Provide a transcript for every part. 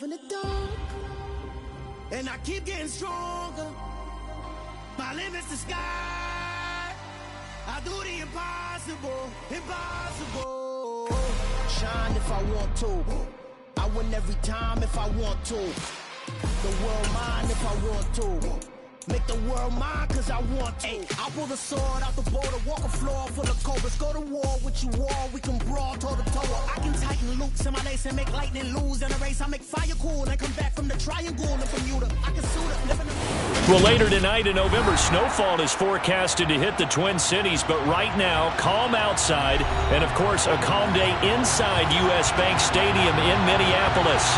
in the dark, and I keep getting stronger. My limit's the sky. I do the impossible, impossible. Shine if I want to. I win every time if I want to. The world mine if I want to. Make the world mine cause I want to. Ay, I'll pull the sword out the border, walk a floor full of cobras. Go to war with you all, we can brawl toe to toe. I can tighten loops in my lace and make lightning lose in a race. I make fire cool and come back from the triangle in Bermuda. I can suit up, live in the... Well, later tonight in November, snowfall is forecasted to hit the Twin Cities, but right now, calm outside, and of course, a calm day inside U.S. Bank Stadium in Minneapolis.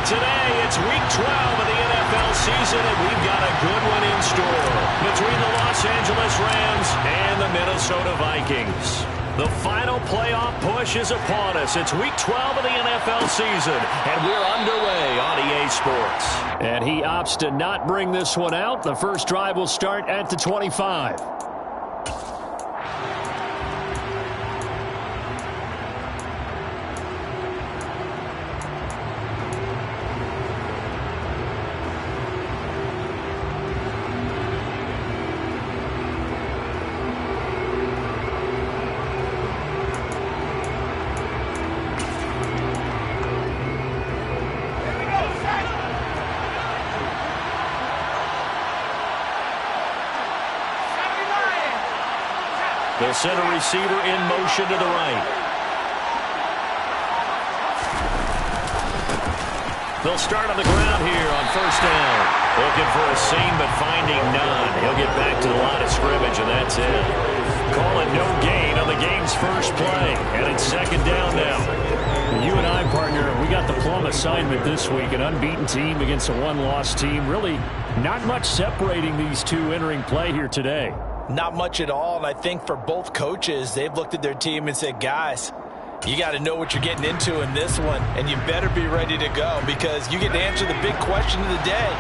Today, it's Week 12 of the NFL season, and we've got a good one in store between the Los Angeles Rams and the Minnesota Vikings. The final playoff push is upon us. It's Week 12 of the NFL season, and we're underway on EA Sports. And he opts to not bring this one out. The first drive will start at the 25. They'll send a receiver in motion to the right. They'll start on the ground here on first down. Looking for a seam, but finding none. He'll get back to the line of scrimmage, and that's it. Call it no gain on the game's first play, and it's second down now. You and I, partner, we got the plum assignment this week. An unbeaten team against a one-loss team. Really not much separating these two entering play here today. Not much at all, and I think for both coaches, they've looked at their team and said, guys, you got to know what you're getting into in this one, and you better be ready to go because you get to answer the big question of the day.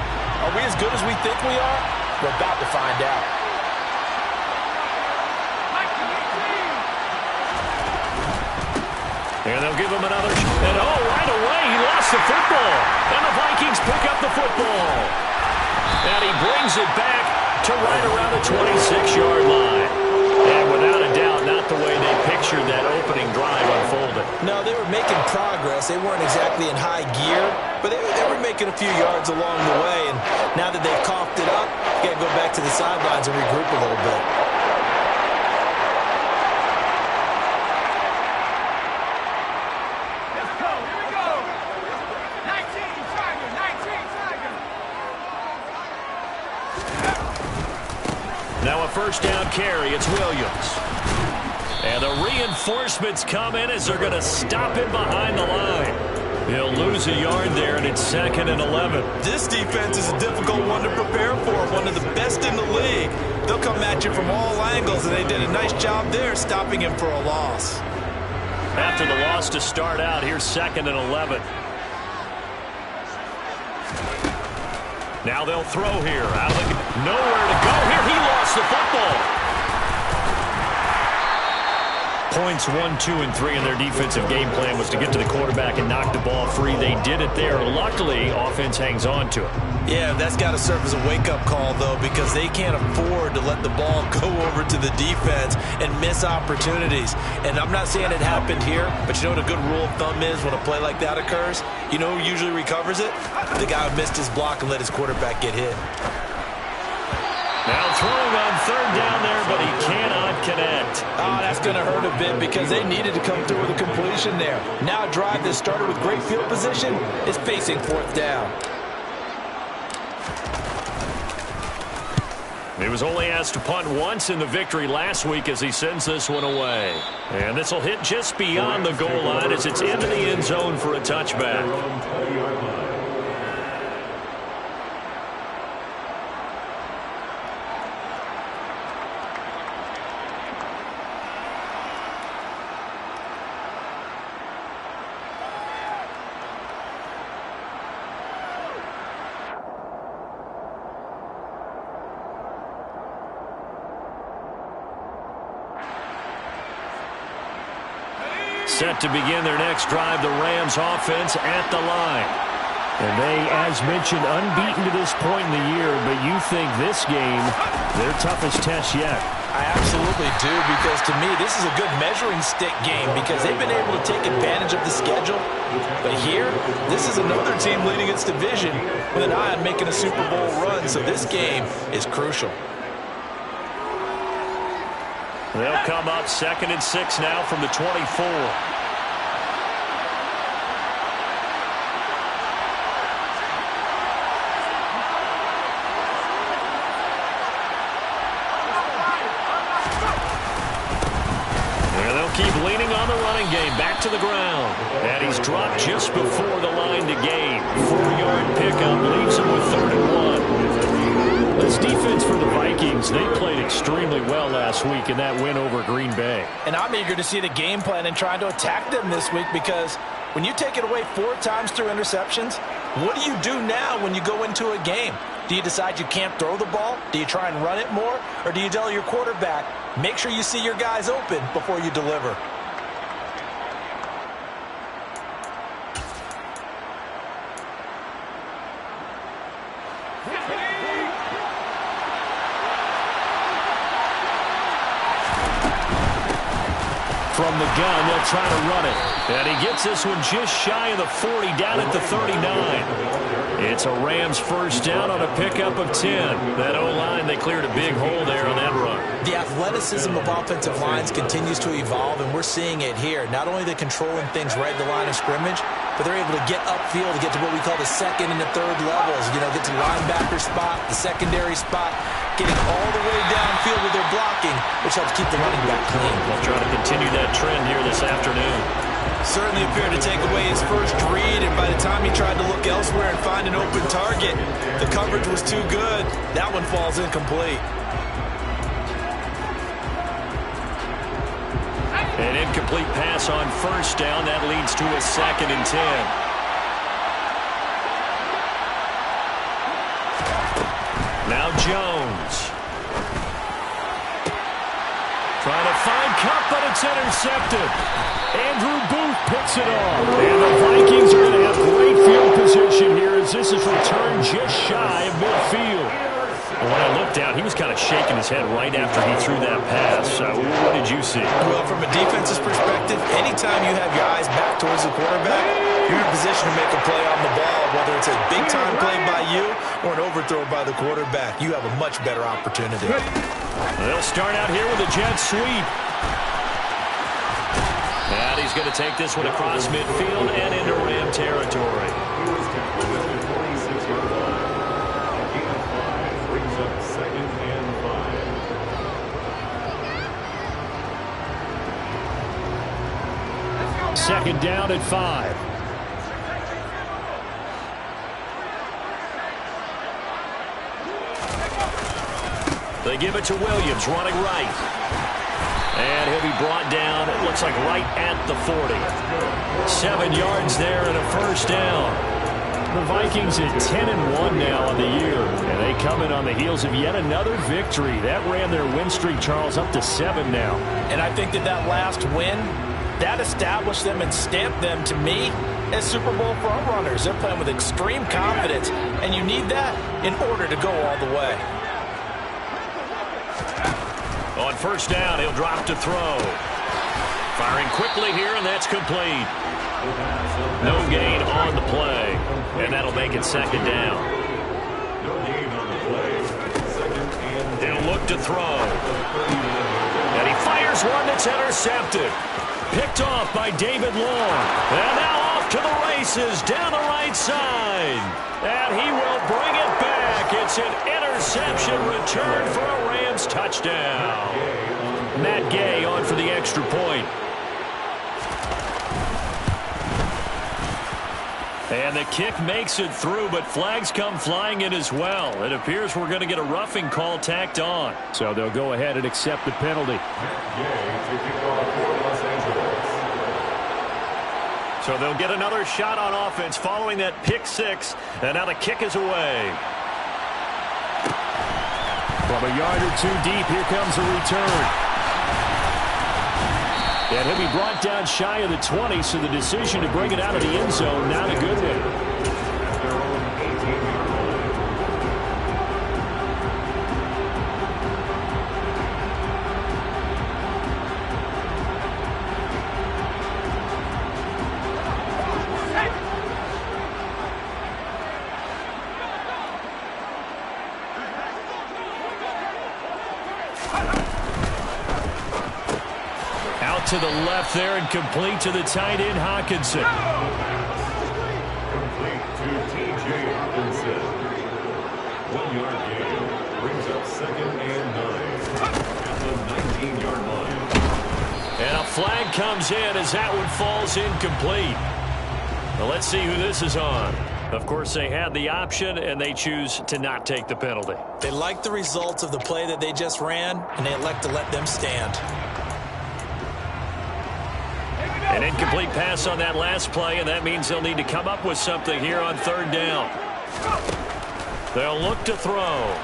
Are we as good as we think we are? We're about to find out. And they'll give him another shot. And right away, he lost the football. And the Vikings pick up the football. And he brings it back to right around the 26-yard line. And without a doubt, not the way they pictured that opening drive unfolded. No, they were making progress. They weren't exactly in high gear, but they were making a few yards along the way. And now that they've coughed it up, you got to go back to the sidelines and regroup a little bit. Now a first down carry, it's Williams. And the reinforcements come in as they're going to stop him behind the line. He'll lose a yard there, and it's 2nd and 11. This defense is a difficult one to prepare for, one of the best in the league. They'll come at you from all angles, and they did a nice job there stopping him for a loss. After the loss to start out, here's 2nd and 11. Now they'll throw here. Nowhere to go here. He lost the football. Points 1, 2, and 3 in their defensive game plan was to get to the quarterback and knock the ball free. They did it there. Luckily, offense hangs on to it. Yeah, that's got to serve as a wake-up call, though, because they can't afford to let the ball go over to the defense and miss opportunities. And I'm not saying it happened here, but you know what a good rule of thumb is when a play like that occurs? You know who usually recovers it? The guy who missed his block and let his quarterback get hit. Now throwing on third down there, but he cannot connect. Oh, that's going to hurt a bit because they needed to come through with a completion there. Now a drive that started with great field position is facing fourth down. He was only asked to punt once in the victory last week as he sends this one away. And this will hit just beyond the goal line as it's into the end zone for a touchback. Set to begin their next drive, the Rams offense at the line. And they, as mentioned, unbeaten to this point in the year, but you think this game, their toughest test yet. I absolutely do, because to me, this is a good measuring stick game because they've been able to take advantage of the schedule. But here, this is another team leading its division with an eye on making a Super Bowl run, so this game is crucial. They'll come up 2nd and 6 now from the 24. Keep leaning on the running game. Back to the ground. And he's dropped just before the line to gain. 4-yard pickup leaves him with 3rd and 1. This defense for the Vikings, they played extremely well last week in that win over Green Bay. And I'm eager to see the game plan and trying to attack them this week because when you take it away 4 times through interceptions, what do you do now when you go into a game? Do you decide you can't throw the ball? Do you try and run it more? Or do you tell your quarterback, make sure you see your guys open before you deliver? From the gun, they'll try to run it. And he gets this one just shy of the 40, down at the 39. It's a Rams first down on a pickup of 10. That O-line, they cleared a big hole there on that run. The athleticism of offensive lines continues to evolve, and we're seeing it here. Not only are they controlling things right at the line of scrimmage, but they're able to get upfield to get to what we call the 2nd and the 3rd levels. You know, get to the linebacker spot, the secondary spot, getting all the way downfield with their blocking, which helps keep the running back clean. They'll try to continue that trend here this afternoon. Certainly appeared to take away his first read, and by the time he tried to look elsewhere and find an open target, the coverage was too good. That one falls incomplete. An incomplete pass on first down. That leads to a 2nd and 10. Now Jones. Trying to find Cup, but it's intercepted. Andrew Booth picks it off. And the Vikings are going to have great field position here as this is returned just shy of midfield. When I looked out, he was kind of shaking his head right after he threw that pass. What did you see? Well, from a defense's perspective, anytime you have your eyes back towards the quarterback, you're in position to make a play on the ball, whether it's a big-time play by you or an overthrow by the quarterback. You have a much better opportunity. They'll start out here with a jet sweep. And he's going to take this one across midfield and into Ram territory. Second down at 5. They give it to Williams, running right. And he'll be brought down, it looks like right at the 40. 7 yards there and a first down. The Vikings at 10-1 now on the year. And they come in on the heels of yet another victory. That ran their win streak, Charles, up to 7 now. And I think that last win, that established them and stamped them, to me, as Super Bowl frontrunners. They're playing with extreme confidence, and you need that in order to go all the way. On first down, he'll drop to throw. Firing quickly here, and that's complete. No gain on the play, and that'll make it second down. He'll look to throw. And he fires one that's intercepted. Picked off by David Long. And now off to the races down the right side. And he will bring it back. It's an interception return for a Rams touchdown. Matt Gay on for the extra point. And the kick makes it through, but flags come flying in as well. It appears we're going to get a roughing call tacked on. So they'll go ahead and accept the penalty. So they'll get another shot on offense following that pick six. And now the kick is away. From a yard or two deep, here comes the return. And he'll be brought down shy of the 20, so the decision to bring it out of the end zone, not a good one. Out to the left there and complete to the tight end, Hawkinson. Complete to T.J. Hawkinson. 1-yard gain brings up 2nd and 9 at the 19-yard line. And a flag comes in as that one falls incomplete. Well, let's see who this is on. Of course, they had the option, and they choose to not take the penalty. They like the results of the play that they just ran, and they elect to let them stand. An incomplete pass on that last play, and that means they'll need to come up with something here on 3rd down. They'll look to throw.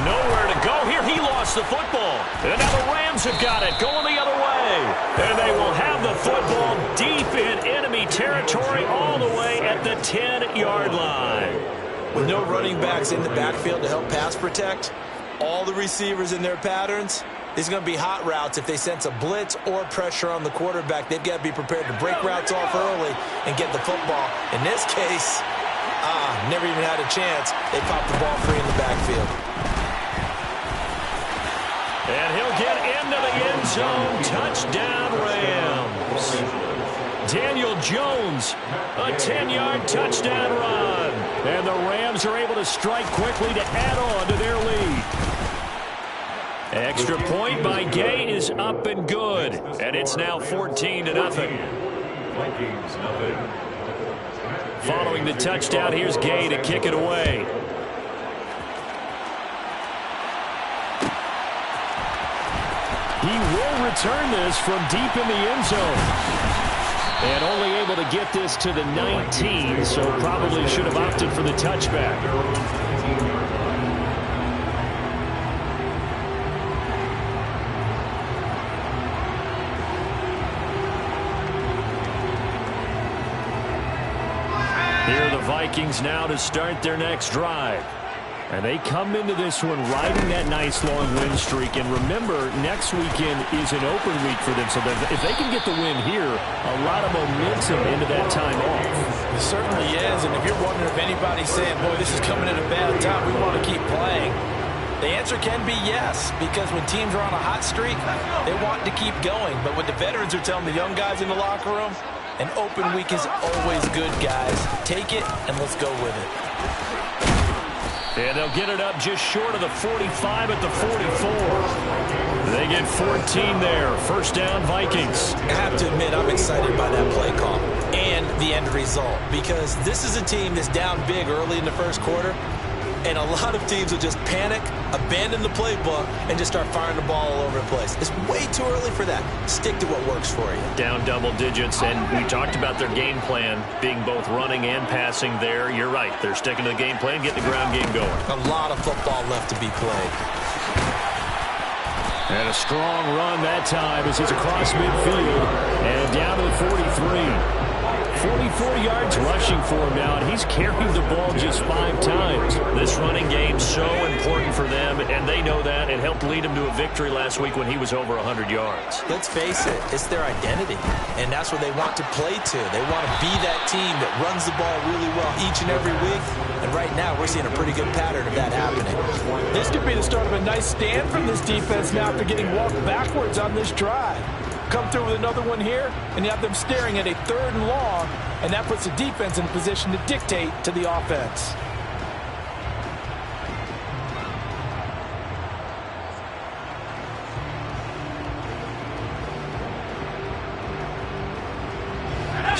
Nowhere to go here. He lost the football. And now the Rams have got it, going the other way. And they will have the football deep in enemy territory all the way at the 10-yard line. With no running backs in the backfield to help pass protect, all the receivers in their patterns, there's going to be hot routes if they sense a blitz or pressure on the quarterback. They've got to be prepared to break routes off early and get the football. In this case, never even had a chance. They popped the ball free in the backfield. And he'll get into the end zone. Touchdown, Rams. Daniel Jones, a 10-yard touchdown run. And the Rams are able to strike quickly to add on to their lead. Extra point by Gay is up and good. And it's now 14-0. Vikings nothing. Following the touchdown, here's Gay to kick it away. He will return this from deep in the end zone. And only able to get this to the 19, so probably should have opted for the touchback. Here are the Vikings now to start their next drive. And they come into this one riding that nice long win streak. And remember, next weekend is an open week for them. So if they can get the win here, a lot of momentum into that time off. It certainly is. And if you're wondering if anybody's saying, boy, this is coming at a bad time, we want to keep playing, the answer can be yes. Because when teams are on a hot streak, they want to keep going. But what the veterans are telling the young guys in the locker room, an open week is always good, guys. Take it, and let's go with it. And they'll get it up just short of the 45 at the 44. They get 14 there. First down, Vikings. I have to admit, I'm excited by that play call and the end result. Because this is a team that's down big early in the first quarter. And a lot of teams will just panic, abandon the playbook, and just start firing the ball all over the place. It's way too early for that. Stick to what works for you. Down double digits, and we talked about their game plan being both running and passing there. You're right. They're sticking to the game plan, getting the ground game going. A lot of football left to be played. And a strong run that time as he's across midfield and down to the 43. 44 yards rushing for him now, and he's carried the ball just 5 times. This running game's so important for them, and they know that. It helped lead him to a victory last week when he was over 100 yards. Let's face it, it's their identity, and that's what they want to play to. They want to be that team that runs the ball really well each and every week, and right now we're seeing a pretty good pattern of that happening. This could be the start of a nice stand from this defense now after getting walked backwards on this drive. Come through with another one here, and you have them staring at a 3rd and long, and that puts the defense in a position to dictate to the offense.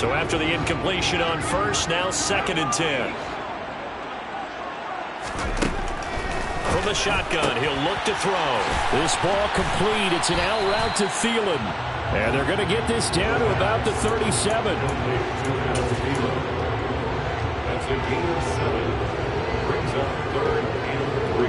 So after the incompletion on first, now 2nd and 10. From the shotgun, he'll look to throw. This ball complete. It's an out route to Thielen. And they're going to get this down to about the 37. That's a gain of 7. Brings up 3rd and 3.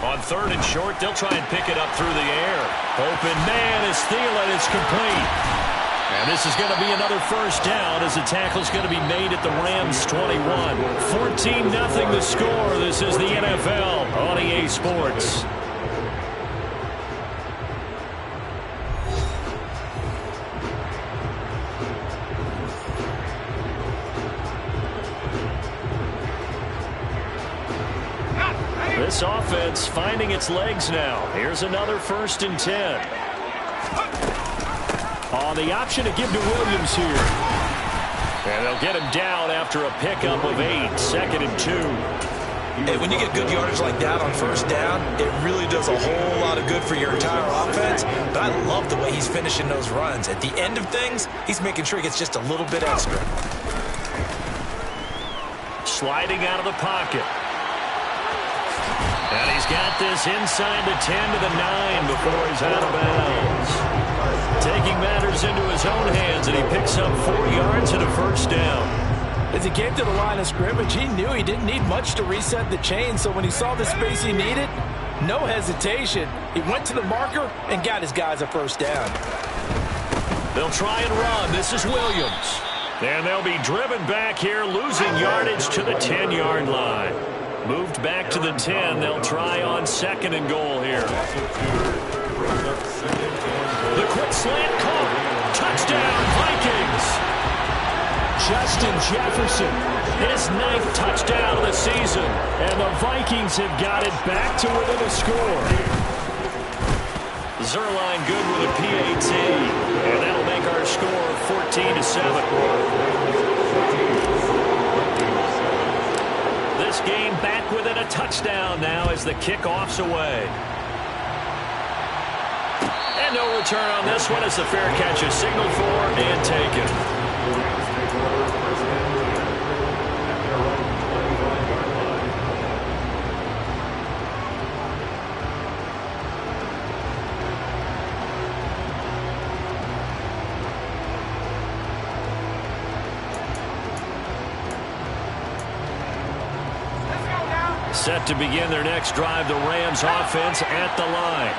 On 3rd and short, they'll try and pick it up through the air. Open man is Thielen. It's complete. And this is going to be another first down as the tackle's going to be made at the Rams 21. 14-0 the score. This is the NFL on EA Sports. this offense finding its legs now. Here's another 1st and 10. On the option to give to Williams here. And they'll get him down after a pickup of 8, 2nd and 2. Hey, when you get good yardage like that on 1st down, it really does a whole lot of good for your entire offense. But I love the way he's finishing those runs. At the end of things, he's making sure he gets just a little bit extra. Sliding out of the pocket. And he's got this inside the 10 to the 9 before he's out of bounds. Taking matters into his own hands, and he picks up 4 yards and a 1st down. As he came to the line of scrimmage, he knew he didn't need much to reset the chain, so when he saw the space he needed, no hesitation. He went to the marker and got his guys a 1st down. They'll try and run. This is Williams. And they'll be driven back here, losing yardage to the 10-yard line. Moved back to the 10. They'll try on 2nd and goal here. The quick slant caught. Touchdown, Vikings. Justin Jefferson, his 9th touchdown of the season, and the Vikings have got it back to within a score. Zerline good with a PAT, and that'll make our score 14-7. This game back within a touchdown now as the kickoff's away. And no return on this one as the fair catch is signaled for and taken. Set to begin their next drive, the Rams offense at the line.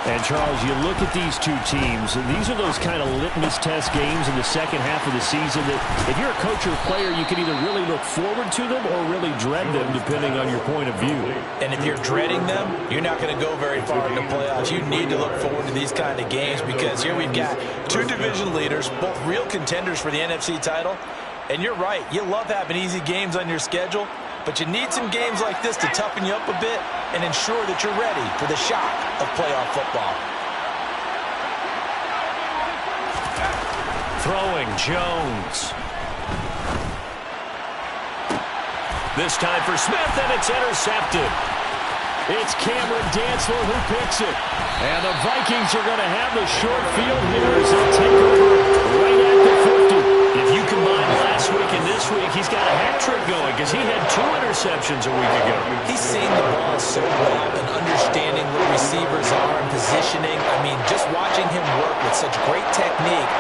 And, Charles, you look at these two teams, and these are those kind of litmus test games in the second half of the season that if you're a coach or a player, you can either really look forward to them or really dread them, depending on your point of view. And if you're dreading them, you're not going to go very far in the playoffs. You need to look forward to these kind of games because here we've got 2 division leaders, both real contenders for the NFC title. And you're right, you love having easy games on your schedule, but you need some games like this to toughen you up a bit and ensure that you're ready for the shock of playoff football. Throwing Jones. This time for Smith, and it's intercepted. It's Cameron Dantzler who picks it. And the Vikings are going to have the short field here as they take over right at the 50. If you combine last week and this week, he's got a hat trick going because he had 2 interceptions a week ago. He's seeing the ball so well and understanding where receivers are and positioning. I mean, just watching him work with such great technique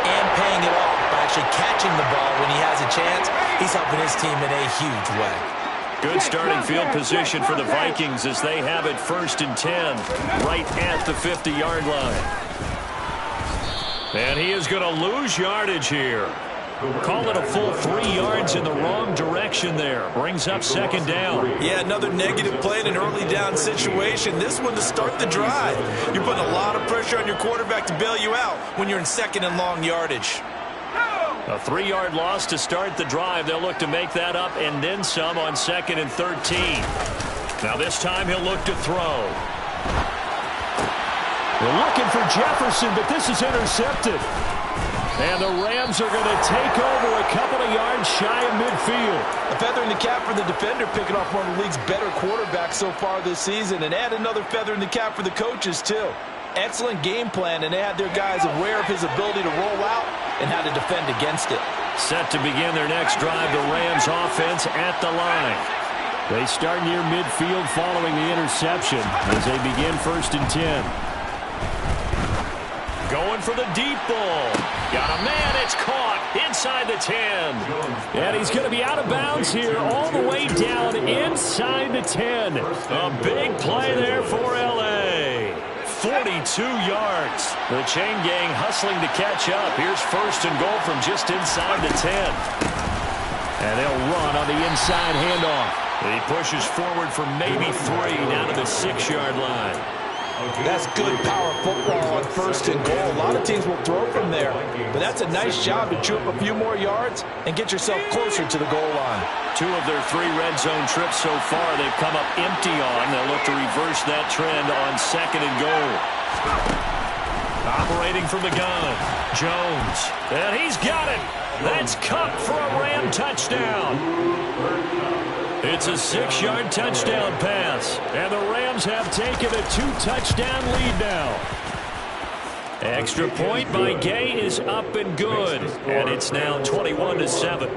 and paying it off by actually catching the ball when he has a chance, he's helping his team in a huge way. Good starting field position for the Vikings as they have it 1st and 10 right at the 50-yard line. And he is going to lose yardage here. Call it a full 3 yards in the wrong direction there. Brings up 2nd down. Yeah, another negative play in an early down situation. This one to start the drive. You're putting a lot of pressure on your quarterback to bail you out when you're in 2nd and long yardage. A 3-yard loss to start the drive. They'll look to make that up and then some on 2nd and 13. Now this time he'll look to throw. They're looking for Jefferson, but this is intercepted. And the Rams are going to take over a couple of yards shy of midfield. A feather in the cap for the defender, picking off one of the league's better quarterbacks so far this season, and add another feather in the cap for the coaches, too. Excellent game plan, and they had their guys aware of his ability to roll out and how to defend against it. Set to begin their next drive, the Rams offense at the line. They start near midfield following the interception as they begin 1st and 10. Going for the deep ball. Got a man. It's caught inside the 10. And he's going to be out of bounds here all the way down inside the 10. A big play there for L.A. 42 yards. The chain gang hustling to catch up. Here's 1st and goal from just inside the 10. And they'll run on the inside handoff. He pushes forward for maybe 3 down to the 6-yard line. That's good power football on 1st and goal. A lot of teams will throw from there, but that's a nice job to chew up a few more yards and get yourself closer to the goal line. 2 of their 3 red zone trips so far they've come up empty on. They'll look to reverse that trend on 2nd and goal. Operating from the gun, Jones. And he's got it. That's Cup for a Ram touchdown. It's a 6-yard touchdown pass. And the Rams have taken a 2-touchdown lead now. Extra point by Gay is up and good. And it's now 21-7.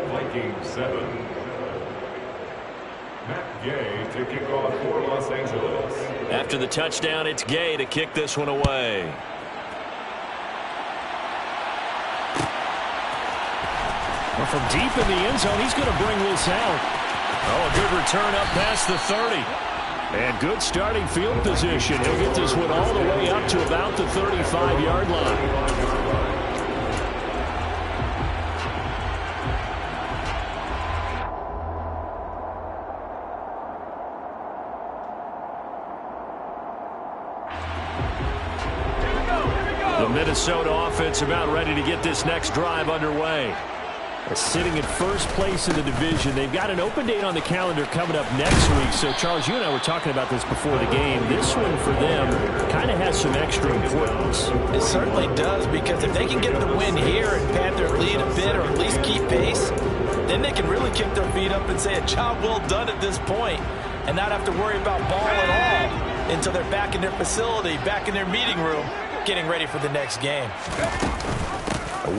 Vikings 7. Matt Gay to kick off for Los Angeles. After the touchdown, it's Gay to kick this one away. Well, from deep in the end zone, he's going to bring this out. Oh, a good return up past the 30. And good starting field position. He'll get this one all the way up to about the 35-yard line. The Minnesota offense about ready to get this next drive underway. Sitting in first place in the division. They've got an open date on the calendar coming up next week. So, Charles, you and I were talking about this before the game. This one for them kind of has some extra importance. It certainly does, because if they can get the win here and pad their lead a bit or at least keep pace, then they can really kick their feet up and say a job well done at this point and not have to worry about ball at all until they're back in their facility, back in their meeting room, getting ready for the next game.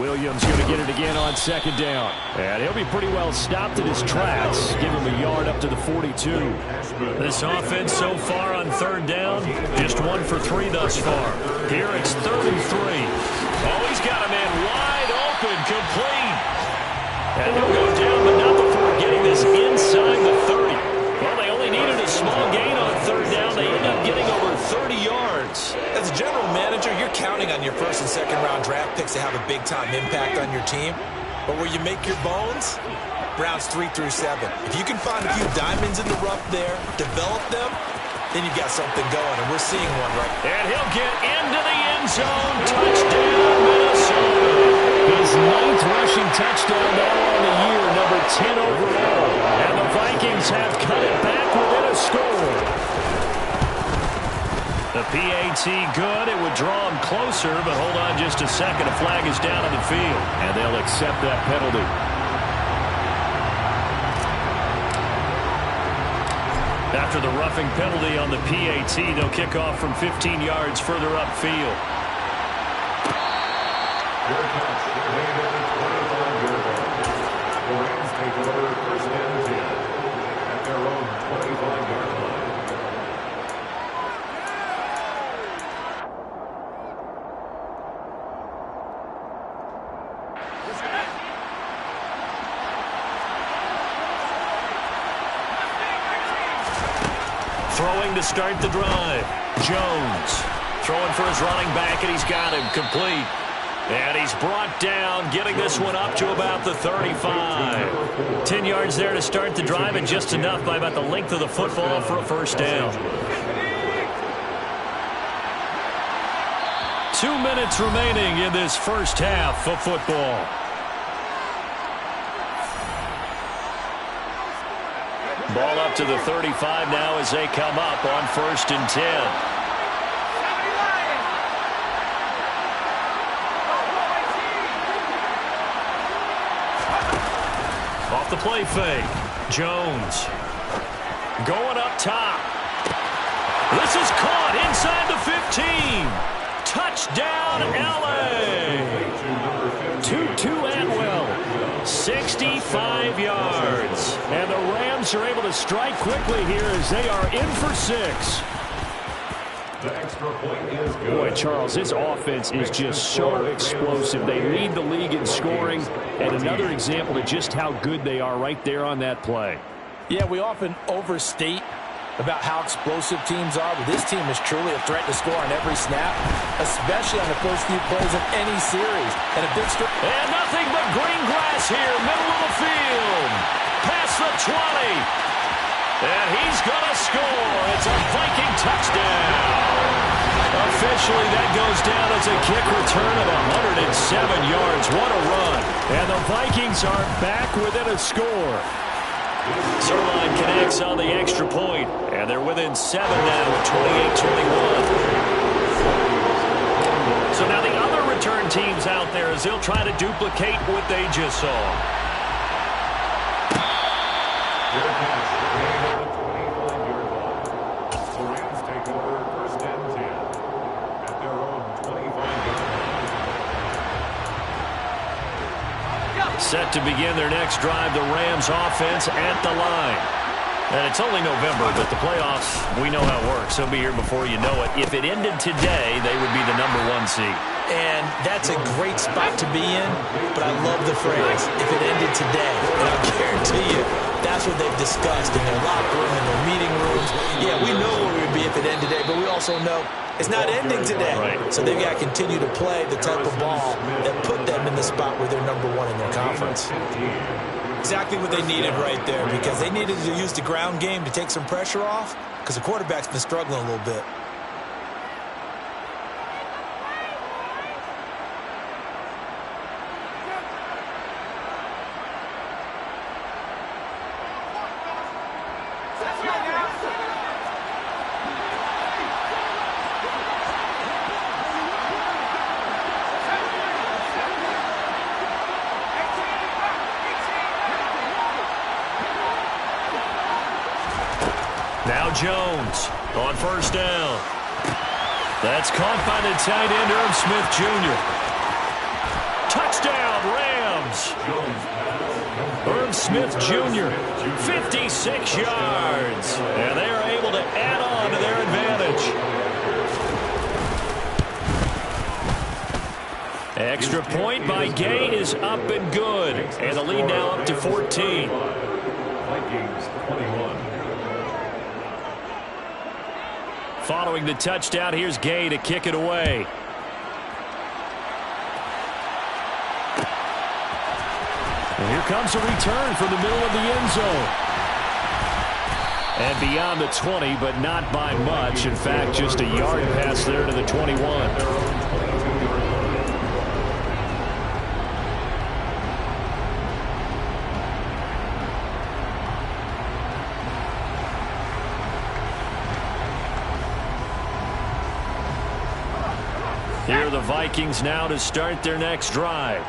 Williams going to get it again on 2nd down. And he'll be pretty well stopped in his tracks. Give him a yard up to the 42. This offense so far on 3rd down, just 1 for 3 thus far. Here it's 3rd and 3. Oh, he's got a man wide open, complete. And he'll go down, but not before getting this inside the 30. Well, they only needed a small gain on 3rd down. They end up getting over 30 yards. As a general manager, you're counting on your 1st and 2nd round draft picks to have a big-time impact on your team. But where you make your bones, rounds 3 through 7. If you can find a few diamonds in the rough there, develop them, then you've got something going, and we're seeing one right now. And he'll get into the end zone. Touchdown, Minnesota. His 9th rushing touchdown now on the year, number 10 overall. And the Vikings have cut it back within a score. The PAT good. It would draw him closer, but hold on just a second. A flag is down on the field, and they'll accept that penalty. After the roughing penalty on the PAT, they'll kick off from 15 yards further upfield. The Rams take over 1st and 10 at their own 25-yard line. Throwing to start the drive. Jones throwing for his running back, and he's got him complete. And he's brought down, getting this one up to about the 35. 10 yards there to start the drive, and just enough by about the length of the football for a 1st down. 2 minutes remaining in this 1st half of football. Ball up to the 35 now as they come up on 1st and 10. Off the play fake. Jones going up top. This is caught inside the 15. Touchdown, L.A. Tutu Atwell, 65 yards. And the Rams are able to strike quickly here as they are in for 6. The extra point is good. Boy, Charles, this offense is just so explosive. They lead the league in scoring, and another example of just how good they are right there on that play. Yeah, we often overstate about how explosive teams are, but this team is truly a threat to score on every snap, especially on the first few plays of any series. And a big and nothing but green grass here, middle of the field. Past the 20. And he's going to score. It's a Viking touchdown. Officially, that goes down as a kick return of 107 yards. What a run. And the Vikings are back within a score. Zerline connects on the extra point, and they're within 7 now at 28-21. So now the other return teams out there as they'll try to duplicate what they just saw. Set to begin their next drive, the Rams offense at the line. And it's only November, but the playoffs, we know how it works. They'll be here before you know it. If it ended today, they would be the #1 seed. And that's a great spot to be in, but I love the phrase, if it ended today. And I guarantee you, that's what they've discussed in their locker room, in their meeting rooms. Yeah, we know where we'd be if it ended today, but we also know it's not ending today. Right. So they've got to continue to play the type of ball that put them in the spot where they're #1 in their conference. Exactly what they needed right there, because they needed to use the ground game to take some pressure off, because the quarterback's been struggling a little bit. Now Jones on first down. That's caught by the tight end, Irv Smith Jr. Touchdown, Rams. Irv Smith Jr., 56 yards. And they are able to add on to their advantage. Extra point by Gay is up and good. And the lead now up to 14. Vikings 21. Following the touchdown, here's Gay to kick it away. And here comes a return from the middle of the end zone. And beyond the 20, but not by much. In fact, just a yard pass there to the 21. Here are the Vikings now to start their next drive.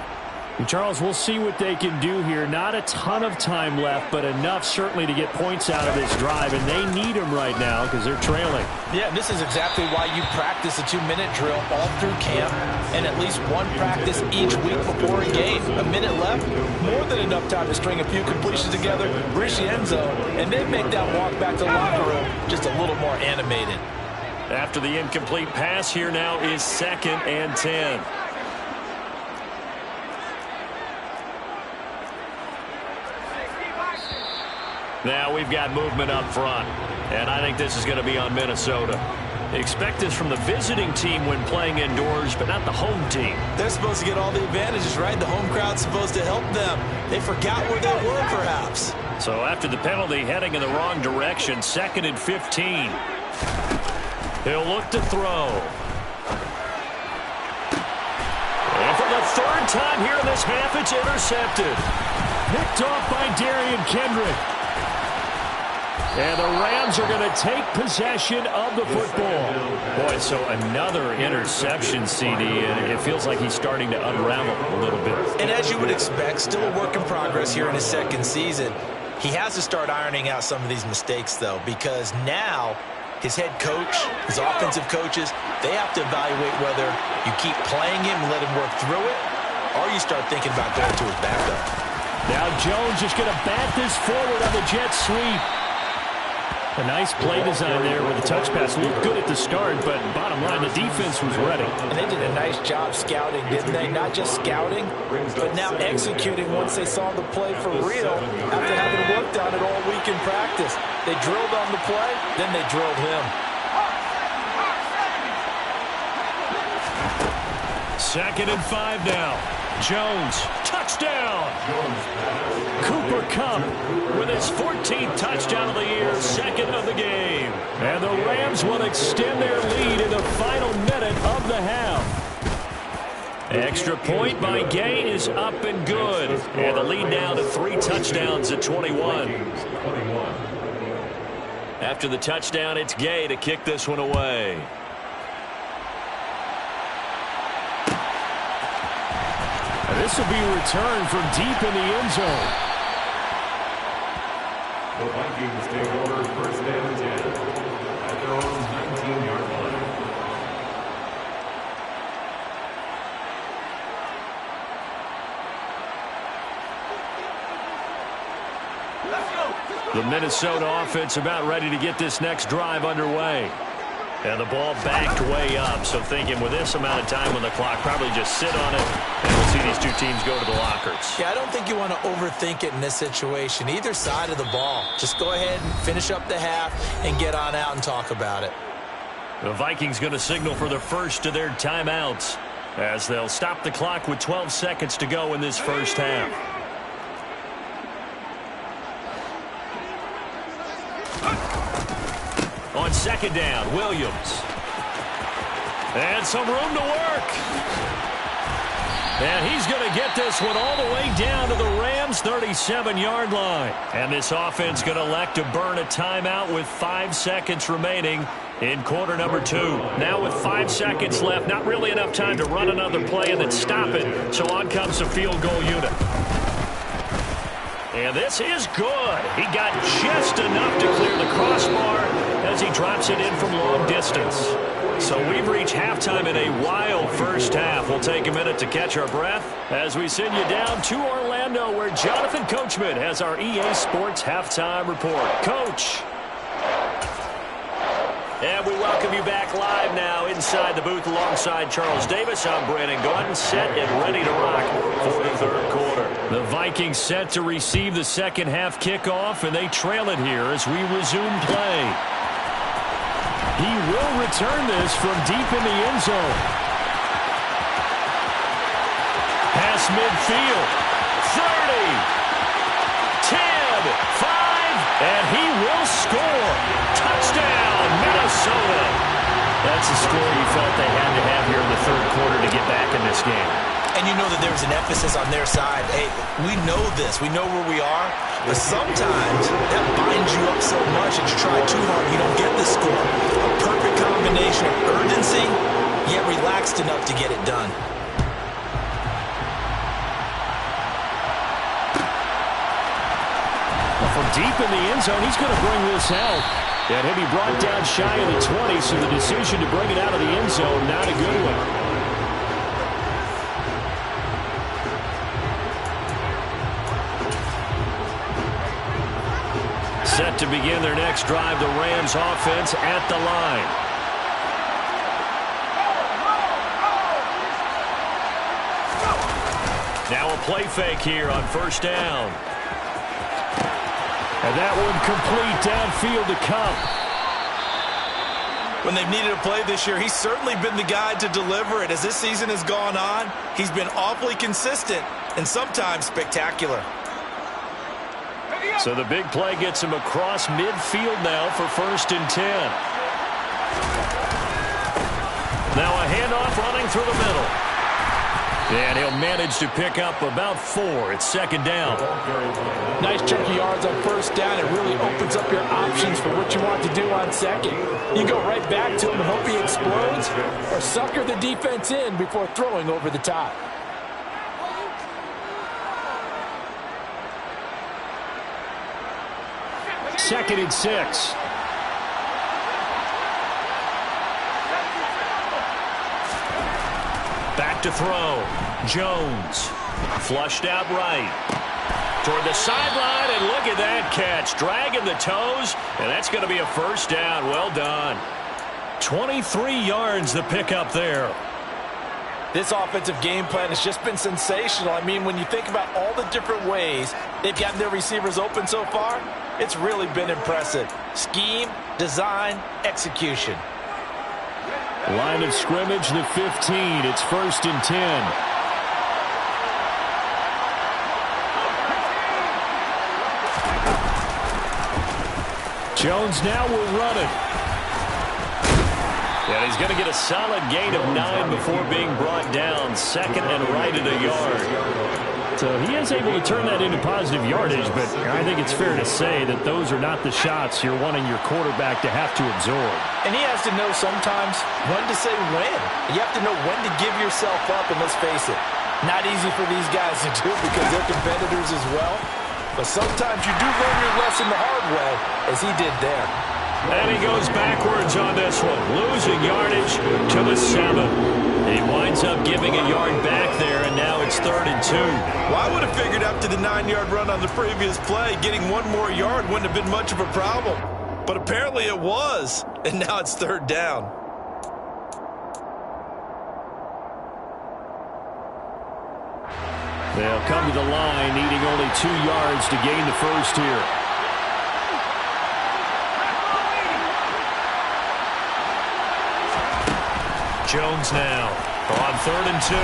And Charles, we'll see what they can do here. Not a ton of time left, but enough certainly to get points out of this drive, and they need them right now because they're trailing. Yeah, this is exactly why you practice a 2-minute drill all through camp and at least one practice each week before a game. A minute left, more than enough time to string a few completions together, reach the end zone, and then make that walk back to the locker room just a little more animated. After the incomplete pass, here now is 2nd and 10. Now we've got movement up front, and I think this is going to be on Minnesota. Expect this from the visiting team when playing indoors, but not the home team. They're supposed to get all the advantages, right? The home crowd's supposed to help them. They forgot where they were, perhaps. So after the penalty, heading in the wrong direction, 2nd and 15. He'll look to throw. And for the 3rd time here in this half, it's intercepted. Picked off by Darian Kendrick. And the Rams are going to take possession of the football. Boy, so another interception, CD, and it feels like he's starting to unravel a little bit. And as you would expect, still a work in progress here in his 2nd season. He has to start ironing out some of these mistakes, though, because now his head coach, his offensive coaches, they have to evaluate whether you keep playing him and let him work through it, or you start thinking about going to his backup. Now Jones is going to bat this forward on the jet sweep. A nice play design there with the touch pass. Looked good at the start, but bottom line, the defense was ready. And they did a nice job scouting, didn't they? Not just scouting, but now executing once they saw the play for real after having worked on it all week in practice. They drilled on the play, then they drilled him. 2nd and 5 now. Jones, touchdown. touchdown. Cooper Kupp with his 14th touchdown of the year, second of the game. And the Rams will extend their lead in the final minute of the half. Extra point by Gay is up and good. And the lead now to 3 touchdowns at 21. After the touchdown, it's Gay to kick this one away. And this will be returned from deep in the end zone. The Vikings take over first and 10 at their own 19-yard line. The Minnesota offense about ready to get this next drive underway. And the ball backed way up, so thinking with this amount of time on the clock, probably just sit on it, and we'll see these two teams go to the lockers. Yeah, I don't think you want to overthink it in this situation. Either side of the ball. Just go ahead and finish up the half and get on out and talk about it. The Vikings going to signal for the first of their timeouts as they'll stop the clock with 12 seconds to go in this first half. On second down, Williams. And some room to work. And he's going to get this one all the way down to the Rams' 37-yard line. And this offense going to elect to burn a timeout with 5 seconds remaining in quarter number 2. Now with 5 seconds left, not really enough time to run another play and then stop it. So on comes the field goal unit. And this is good. He got just enough to clear the crossbar as he drops it in from long distance. So we've reached halftime in a wild first half. We'll take a minute to catch our breath as we send you down to Orlando, where Jonathan Coachman has our EA Sports halftime report. Coach. And we welcome you back live now inside the booth alongside Charles Davis. I'm Brandon Gordon, set and ready to rock for the third quarter. The Vikings set to receive the second half kickoff, and they trail it here as we resume play. He will return this from deep in the end zone. Pass midfield. 30, 10, 5, and he will score. Touchdown, Minnesota. That's the score you felt they had to have here in the third quarter to get back in this game. And you know that there's an emphasis on their side. Hey, we know this. We know where we are. But sometimes that binds you up so much that you try too hard, you don't get the score. A perfect combination of urgency, yet relaxed enough to get it done. From deep in the end zone, he's going to bring this out. And he'll be brought down shy of the 20, so the decision to bring it out of the end zone, not a good one. Set to begin their next drive, the Rams offense at the line. Now a play fake here on first down. And that one complete downfield to Kupp. When they've needed a play this year, he's certainly been the guy to deliver it. As this season has gone on, he's been awfully consistent and sometimes spectacular. So the big play gets him across midfield now for first and 10. Now a handoff running through the middle. And he'll manage to pick up about 4. It's second down. Nice chunky yards on first down. It really opens up your options for what you want to do on second. You go right back to him and hope he explodes, or sucker the defense in before throwing over the top. Second and 6. Back to throw. Jones. Flushed out right. Toward the sideline, and look at that catch. Dragging the toes, and that's going to be a first down. Well done. 23 yards the pickup there. This offensive game plan has just been sensational. I mean, when you think about all the different ways they've gotten their receivers open so far, it's really been impressive. Scheme, design, execution. Line of scrimmage, the 15. It's first and 10. Jones now will run it. And he's going to get a solid gain of 9 before being brought down. Second and right at a yard. So he is able to turn that into positive yardage, but I think it's fair to say that those are not the shots you're wanting your quarterback to have to absorb. And he has to know sometimes when to say when. You have to know when to give yourself up, and let's face it, not easy for these guys to do because they're competitors as well. But sometimes you do learn your lesson the hard way, as he did there. And he goes backwards on this one, losing yardage to the 7. He winds up giving a yard back there, and now it's 3rd and 2. Well, I would have figured after the 9-yard run on the previous play, getting one more yard wouldn't have been much of a problem. But apparently it was, and now it's 3rd down. They'll come to the line, needing only 2 yards to gain the first here. Jones now on 3rd and 2.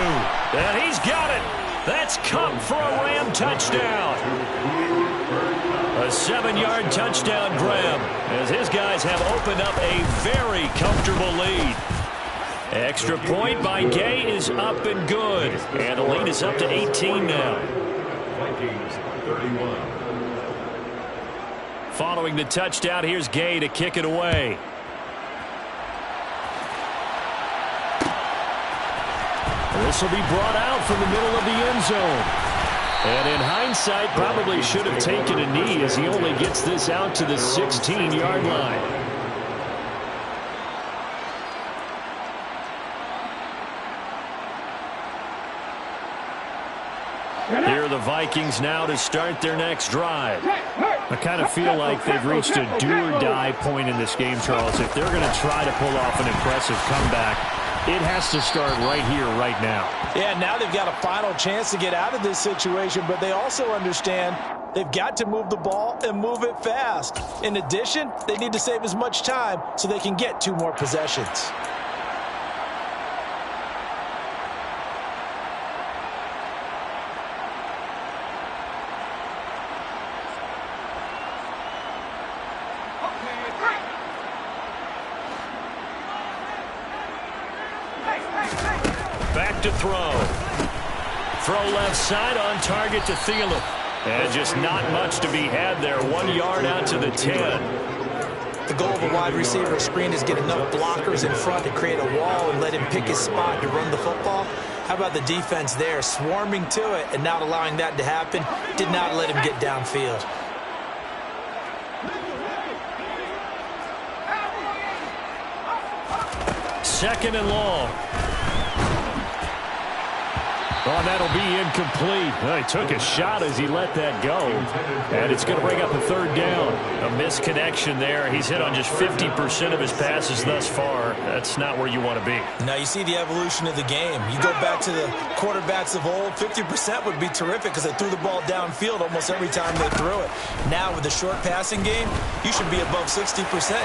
And he's got it. That's Cup for a Ram touchdown. A 7-yard touchdown grab as his guys have opened up a very comfortable lead. Extra point by Gay is up and good. And the lead is up to 18 now. Vikings 31. Following the touchdown, here's Gay to kick it away. This will be brought out from the middle of the end zone. And in hindsight, probably should have taken a knee as he only gets this out to the 16-yard line. Here are the Vikings now to start their next drive. I kind of feel like they've reached a do-or-die point in this game, Charles. If they're going to try to pull off an impressive comeback, it has to start right here, right now. Yeah, now they've got a final chance to get out of this situation, but they also understand they've got to move the ball and move it fast. In addition, they need to save as much time so they can get 2 more possessions. Back to throw. Throw left side on target to Thielen. And just not much to be had there. 1 yard out to the 10. The goal of a wide receiver screen is get enough blockers in front to create a wall and let him pick his spot to run the football. How about the defense there, swarming to it and not allowing that to happen? Did not let him get downfield. Second and long. Oh, that'll be incomplete. Well, he took a shot as he let that go. And it's going to bring up a 3rd down. A misconnection there. He's hit on just 50% of his passes thus far. That's not where you want to be. Now you see the evolution of the game. You go back to the quarterbacks of old, 50% would be terrific because they threw the ball downfield almost every time they threw it. Now with the short passing game, you should be above 60%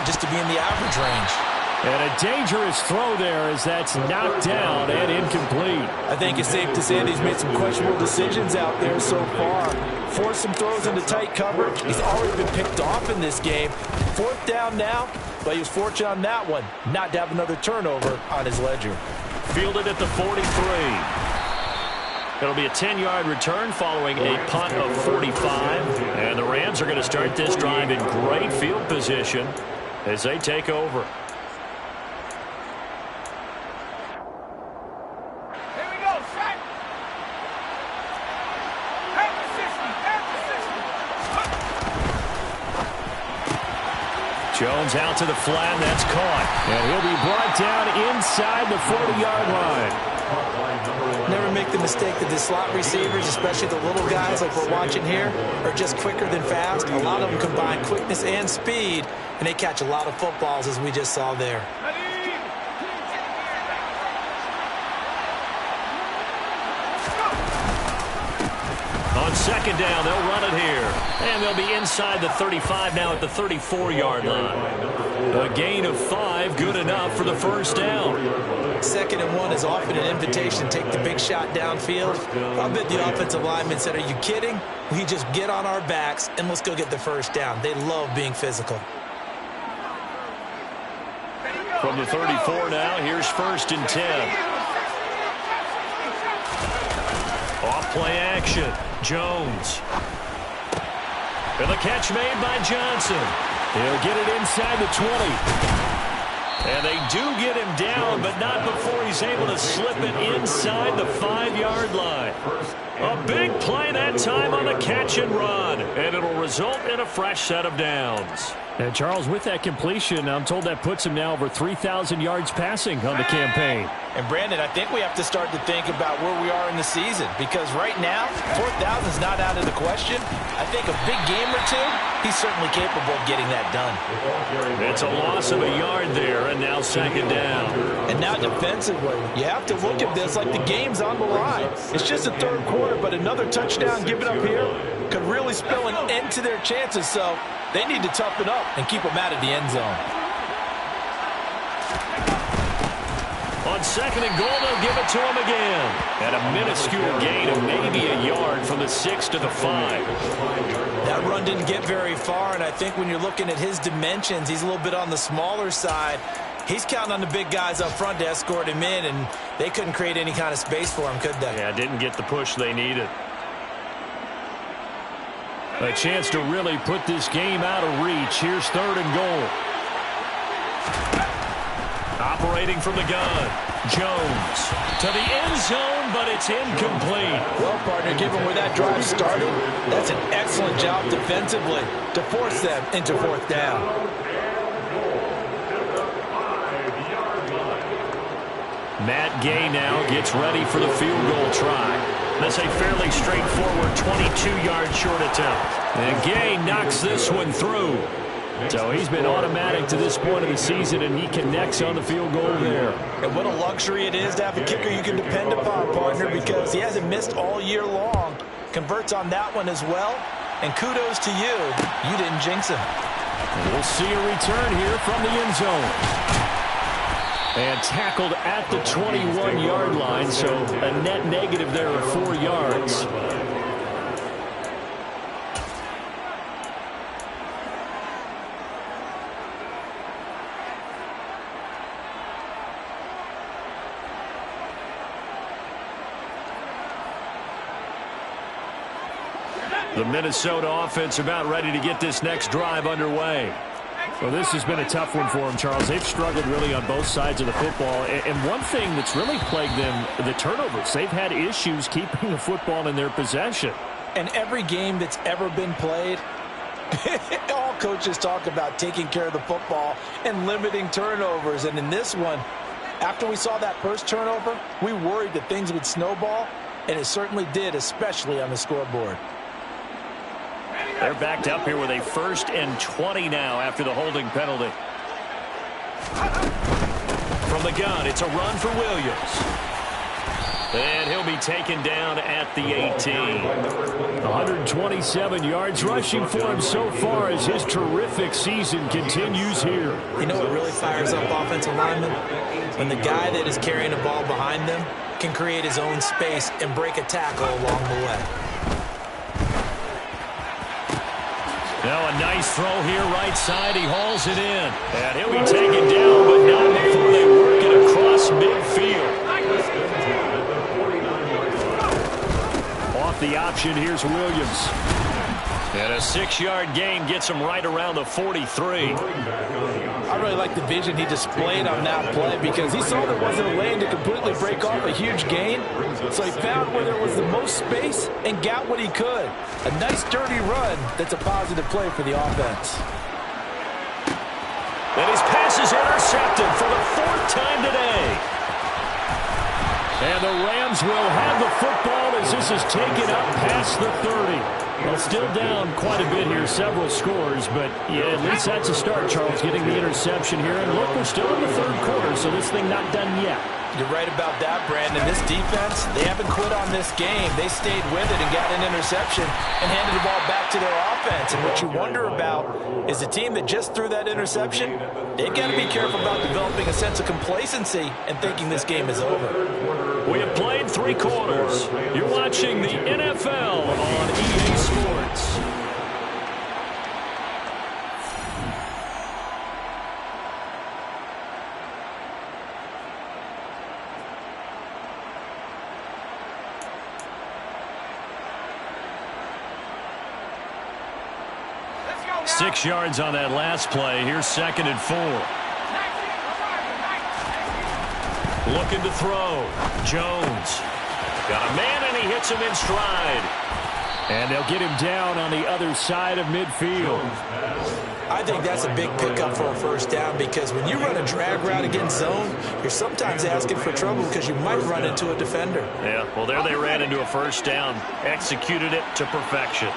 just to be in the average range. And a dangerous throw there as that's knocked down and incomplete. I think it's safe to say that he's made some questionable decisions out there so far. Forced some throws into tight coverage. He's already been picked off in this game. 4th down now, but he was fortunate on that one not to have another turnover on his ledger. Fielded at the 43. It'll be a 10-yard return following a punt of 45. And the Rams are going to start this drive in great field position as they take over. Jones out to the flat, and that's caught. And he'll be brought down inside the 40-yard line. Never make the mistake that the slot receivers, especially the little guys like we're watching here, are just quicker than fast. A lot of them combine quickness and speed, and they catch a lot of footballs, as we just saw there. On 2nd down, they'll run it here. And they'll be inside the 35 now at the 34-yard line. A gain of 5, good enough for the 1st down. 2nd and 1 is often an invitation to take the big shot downfield. I bet the offensive lineman said, are you kidding? We just get on our backs and let's go get the 1st down. They love being physical. From the 34 now, here's 1st and 10. Off play action. Jones. And the catch made by Johnson. He'll get it inside the 20. And they do get him down, but not before he's able to slip it inside the 5-yard line. A big play that time on the catch and run, and it'll result in a fresh set of downs. And Charles, with that completion, I'm told that puts him now over 3,000 yards passing on the campaign. And Brandon, I think we have to start to think about where we are in the season, because right now, 4,000 is not out of the question. I think a big game or two, he's certainly capable of getting that done. It's a loss of a yard there, and now 2nd down. And now defensively, you have to look at this like the game's on the line. It's just the 3rd quarter, but another touchdown given up here could really spell an end to their chances, so they need to toughen up and keep them out of the end zone. On 2nd and goal, they'll give it to him again. At a minuscule gain of maybe a yard from the 6 to the 5. That run didn't get very far, and I think when you're looking at his dimensions, he's a little bit on the smaller side. He's counting on the big guys up front to escort him in, and they couldn't create any kind of space for him, could they? Yeah, didn't get the push they needed. A chance to really put this game out of reach. Here's 3rd and goal. Operating from the gun. Jones to the end zone, but it's incomplete. Well, partner, given where that drive started, that's an excellent job defensively to force them into 4th down. Matt Gay now gets ready for the field goal try. That's a fairly straightforward 22-yard short attempt. And Gay knocks this one through. So he's been automatic to this point of the season, and he connects on the field goal there. And what a luxury it is to have a kicker you can depend upon, partner, because he hasn't missed all year long. Converts on that one as well. And kudos to you. You didn't jinx him. And we'll see a return here from the end zone. And tackled at the 21-yard line, so a net negative there of 4 yards. The Minnesota offense about ready to get this next drive underway. Well, this has been a tough one for them, Charles. They've struggled really on both sides of the football. And one thing that's really plagued them, the turnovers. They've had issues keeping the football in their possession. And every game that's ever been played, all coaches talk about taking care of the football and limiting turnovers. And in this one, after we saw that first turnover, we worried that things would snowball, and it certainly did, especially on the scoreboard. They're backed up here with a 1st and 20 now after the holding penalty. From the gun, it's a run for Williams. And he'll be taken down at the 18. 127 yards rushing for him so far as his terrific season continues here. You know what really fires up offensive linemen? When the guy that is carrying the ball behind them can create his own space and break a tackle along the way. Now a nice throw here right side. He hauls it in. And he'll be taken down, but not before they work it across midfield. Off the option, here's Williams. And a 6-yard gain gets him right around the 43. I really like the vision he displayed on that play because he saw there wasn't a lane to completely break off a huge gain. So he found where there was the most space and got what he could. A nice dirty run that's a positive play for the offense. And his pass is intercepted for the 4th time today. And the Rams will have the football as this is taken up past the 30. Well, still down quite a bit here, several scores, but yeah, at least that's a start, Charles, getting the interception here. And look, we're still in the 3rd quarter, so this thing not done yet. You're right about that, Brandon. This defense, they haven't quit on this game. They stayed with it and got an interception and handed the ball back to their offense. And what you wonder about is the team that just threw that interception, they've got to be careful about developing a sense of complacency and thinking this game is over. We have played 3 quarters. You're watching the NFL on EA Sports. 6 yards on that last play. Here's 2nd and 4. Looking to throw. Jones. Got a man, and he hits him in stride. And they'll get him down on the other side of midfield. I think that's a big pickup for a first down because when you run a drag route against zone, you're sometimes asking for trouble because you might run into a defender. Yeah, well, there they ran into a first down. Executed it to perfection.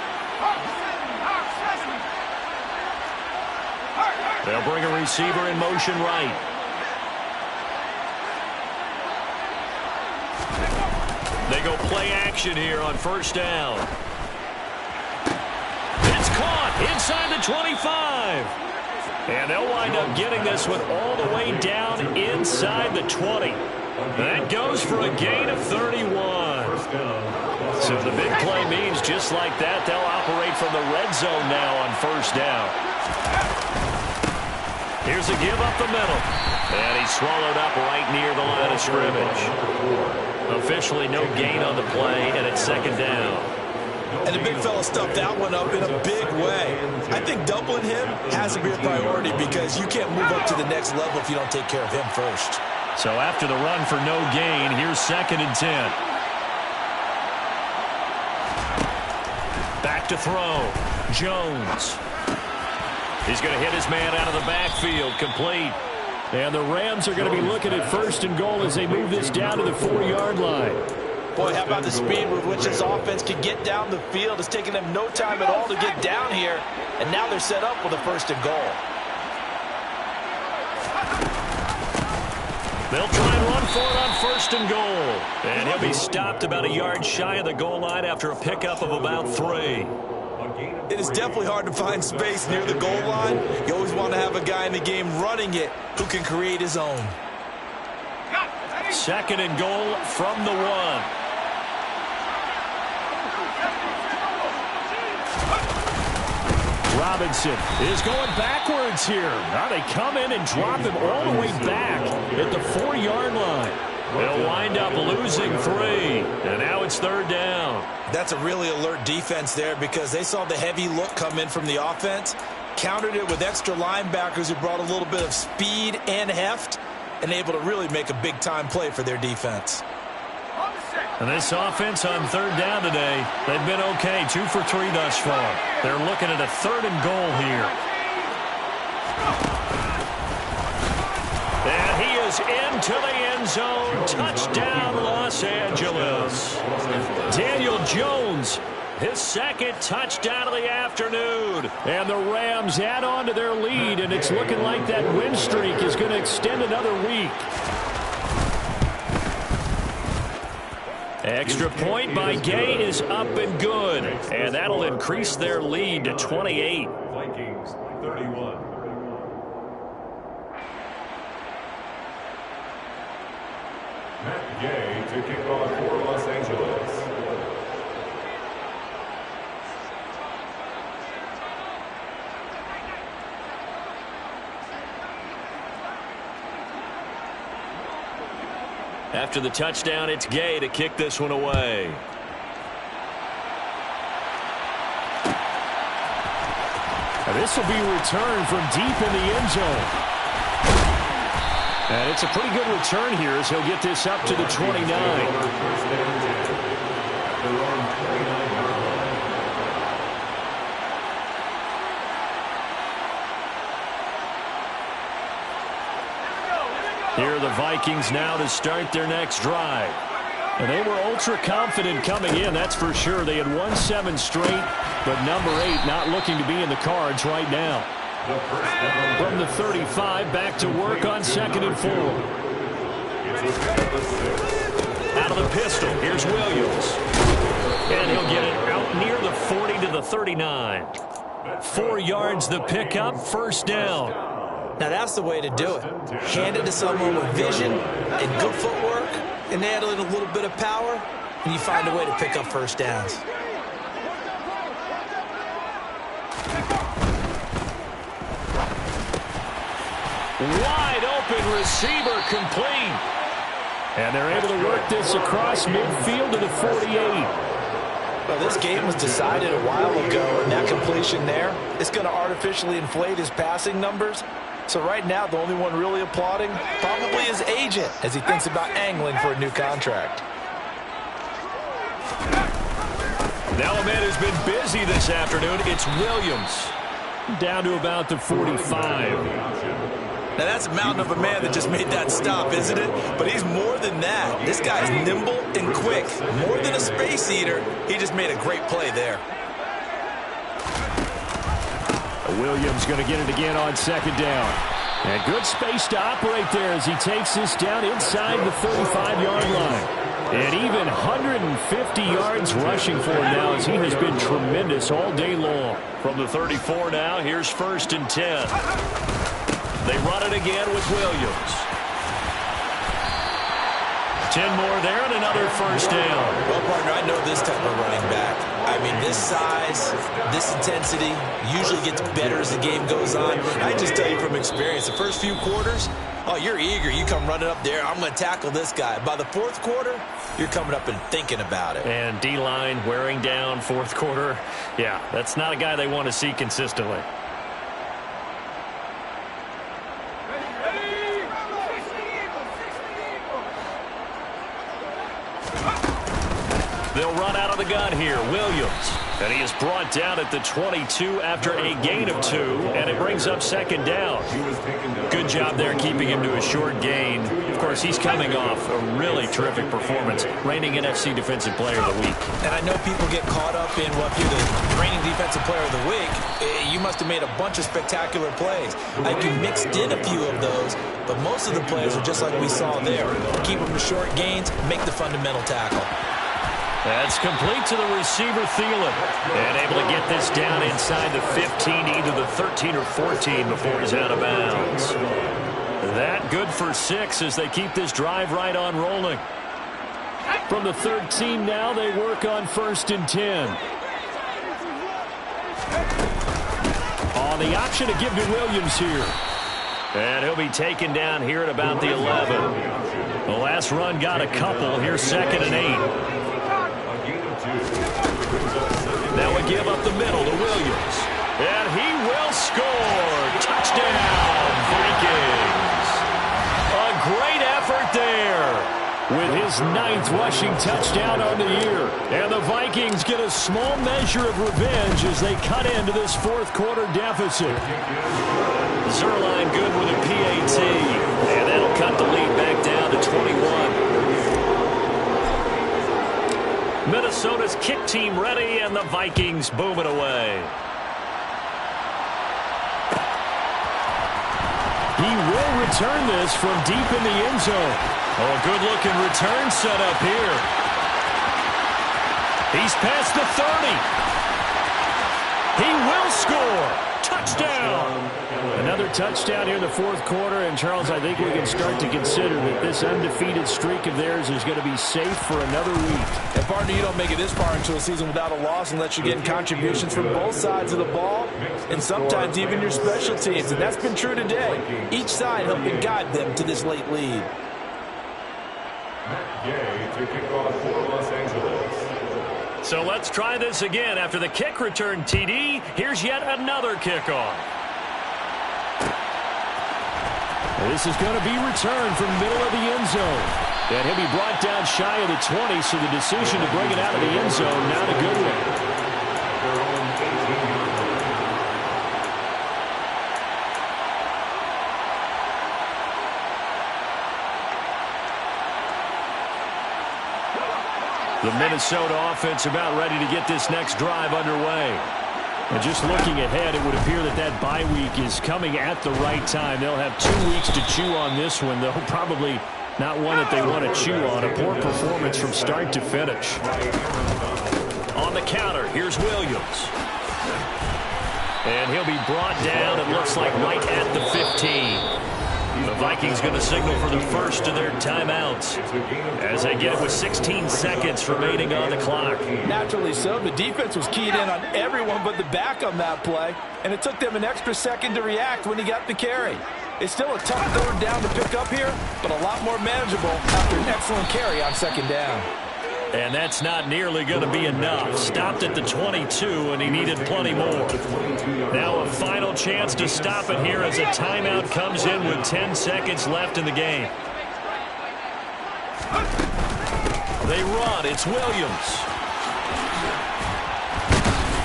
They'll bring a receiver in motion right. They go play action here on first down. It's caught inside the 25. And they'll wind up getting this one all the way down inside the 20. That goes for a gain of 31. So the big play means just like that, they'll operate from the red zone now on first down. Here's a give up the middle. And he's swallowed up right near the line of scrimmage. Officially no gain on the play, and it's 2nd down. And the big fella stuffed that one up in a big way. I think doubling him has to be a priority because you can't move up to the next level if you don't take care of him first. So after the run for no gain, here's 2nd and 10. Back to throw. Jones. He's going to hit his man out of the backfield. Complete. And the Rams are going to be looking at 1st and goal as they move this down to the 4-yard line. Boy, how about the speed with which this offense can get down the field? It's taking them no time at all to get down here. And now they're set up with a 1st and goal. They'll try and run for it on 1st and goal. And he'll be stopped about a yard shy of the goal line after a pickup of about 3. It is definitely hard to find space near the goal line. You always want to have a guy in the game running it who can create his own. 2nd and goal from the 1. Robinson is going backwards here. Now they come in and drop him all the way back at the 4-yard line. They'll wind up losing 3. And now it's 3rd down. That's a really alert defense there because they saw the heavy look come in from the offense, countered it with extra linebackers who brought a little bit of speed and heft, and able to really make a big-time play for their defense. And this offense on 3rd down today, they've been okay, 2 for 3 thus far. They're looking at a 3rd and goal here. And he is into the end zone. Touchdown, Los Angeles. Daniel Jones, his 2nd touchdown of the afternoon. And the Rams add on to their lead, and it's looking like that win streak is going to extend another week. Extra point by Gay is up and good. And that'll increase their lead to 28. Vikings 31. Matt Gay to kick off for Los Angeles. After the touchdown, it's Gay to kick this one away. And this will be returned from deep in the end zone. And it's a pretty good return here as he'll get this up to the 29. Here are the Vikings now to start their next drive. And they were ultra confident coming in, that's for sure. They had won 7 straight, but number 8 not looking to be in the cards right now. From the 35, back to work on 2nd and 4. Out of the pistol, here's Williams. And he'll get it out near the 40 to the 39. 4 yards the pickup, 1st down. Now that's the way to do it. Hand it to someone with vision and good footwork, and add in a little bit of power, and you find a way to pick up 1st downs. Wide open receiver complete. And they're able to work this across midfield to the 48. Well, this game was decided a while ago, and that completion there is going to artificially inflate his passing numbers. So right now, the only one really applauding probably his agent as he thinks about angling for a new contract. The element has been busy this afternoon. It's Williams. Down to about the 45. Now, that's a mountain of a man that just made that stop, isn't it? But he's more than that. This guy's nimble and quick. More than a space eater, he just made a great play there. Williams going to get it again on second down. And good space to operate there as he takes this down inside the 35-yard line. And even 150 yards rushing for him now as he has been tremendous all day long. From the 34 now, here's 1st and 10. They run it again with Williams. 10 more there and another first down. Well, partner, I know this type of running back. I mean, this size, this intensity usually gets better as the game goes on. I just tell you from experience, the first few quarters, oh, you're eager. You come running up there, I'm going to tackle this guy. By the 4th quarter, you're coming up and thinking about it. And D-line wearing down 4th quarter. Yeah, that's not a guy they want to see consistently. They'll run out of the gun here. Williams. And he is brought down at the 22 after a gain of 2. And it brings up 2nd down. Good job there keeping him to a short gain. Of course, he's coming off a really terrific performance. Reigning NFC Defensive Player of the Week. And I know people get caught up in, well, if you're the reigning Defensive Player of the Week, you must have made a bunch of spectacular plays. Like you mixed in a few of those, but most of the plays are just like we saw there. Keep them to short gains, make the fundamental tackle. That's complete to the receiver, Thielen. And able to get this down inside the 15, either the 13 or 14 before he's out of bounds. That good for 6 as they keep this drive right on rolling. From the 13 now, they work on 1st and 10. On the option to give to Williams here. And he'll be taken down here at about the 11. The last run got a couple. Here's 2nd and 8. That would give up the middle to Williams. And he will score. Touchdown, Vikings. A great effort there with his 9th rushing touchdown on the year. And the Vikings get a small measure of revenge as they cut into this 4th quarter deficit. Zerline good with a PAT. And that'll cut the lead back down to 21. Minnesota's kick team ready, and the Vikings boom it away. He will return this from deep in the end zone. Oh, a good-looking return set up here. He's past the 30. He will score. Touchdown. Another touchdown here in the 4th quarter. And, Charles, I think we can start to consider that this undefeated streak of theirs is going to be safe for another week. And, partner, you don't make it this far into a season without a loss unless you're getting contributions from both sides of the ball and sometimes even your special teams. And that's been true today. Each side helping guide them to this late lead. Gay to kick off for Los Angeles. So let's try this again. After the kick return, TD, here's yet another kickoff. This is going to be returned from middle of the end zone. And he'll be brought down shy of the 20, so the decision to bring it out of the end zone, not a good one. The Minnesota offense about ready to get this next drive underway. And just looking ahead, it would appear that that bye week is coming at the right time. They'll have 2 weeks to chew on this one, though probably not one that they want to chew on. A poor performance from start to finish. On the counter, here's Williams. And he'll be brought down, it looks like, right at the 15. The Vikings going to signal for the first of their timeouts as they get it with 16 seconds remaining on the clock. Naturally so. The defense was keyed in on everyone but the back on that play, and it took them an extra second to react when he got the carry. It's still a tough 3rd down to pick up here, but a lot more manageable after an excellent carry on 2nd down. And that's not nearly going to be enough. Stopped at the 22, and he needed plenty more. Now a final chance to stop it here as a timeout comes in with 10 seconds left in the game. They run. It's Williams.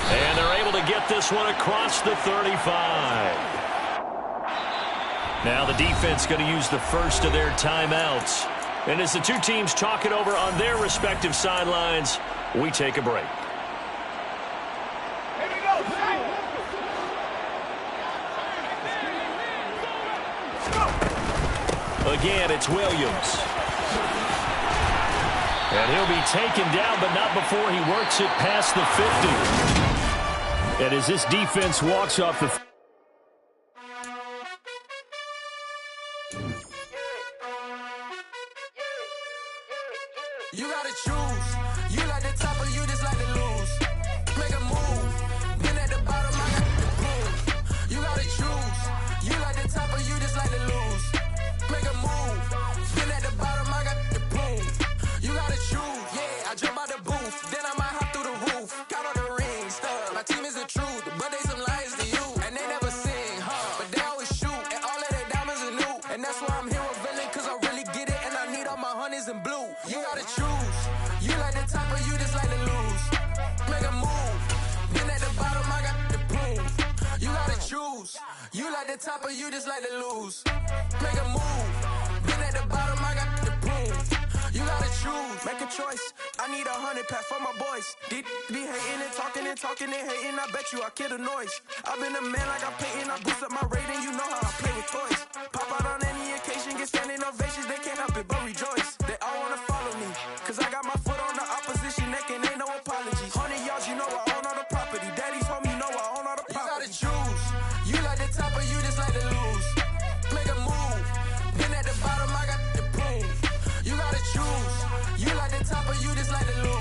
And they're able to get this one across the 35. Now the defense going to use the first of their timeouts. And as the two teams talk it over on their respective sidelines, we take a break. Here we go. Again, it's Williams. And he'll be taken down, but not before he works it past the 50. And as this defense walks off the You gotta choose. You like the top or you just like to lose. Make a move. Been at the bottom, I got the prove. You gotta choose. You like the top or you just like to lose. Make a move. Been at the bottom, I got the prove. You gotta choose. Yeah, I jump out the booth. Then I might hop through the roof. Count all the rings, stuff. My team is the truth, but they some liars to you. And they never sing, but they always shoot. And all of their diamonds are new. And that's why I'm here with villain, cause I really get it. And I need all my honeys in blue. You gotta choose. You like the top or you just like to lose. Make a move. Been at the bottom, I got the proof. You gotta choose. You like the top or you just like to lose. Make a move. Been at the bottom, I got the proof. You gotta choose. Make a choice. I need 100 pack for my boys. Be hating and talking and hating. I bet you I kill the noise. I've been a man like I'm Peyton. I boost up my rating. You know how I play with toys. Pop out on any occasion, get standing ovations. They can't help it but rejoice. They all wanna follow me, cause I got my foot on the opposition neck and ain't no apologies. 100 yards, you know I own all the property. Daddy's home, you know I own all the property. You gotta choose. You like the top or you just like to lose. Make a move. Been at the bottom, I got the proof. You gotta choose. You like the top or you just like to lose.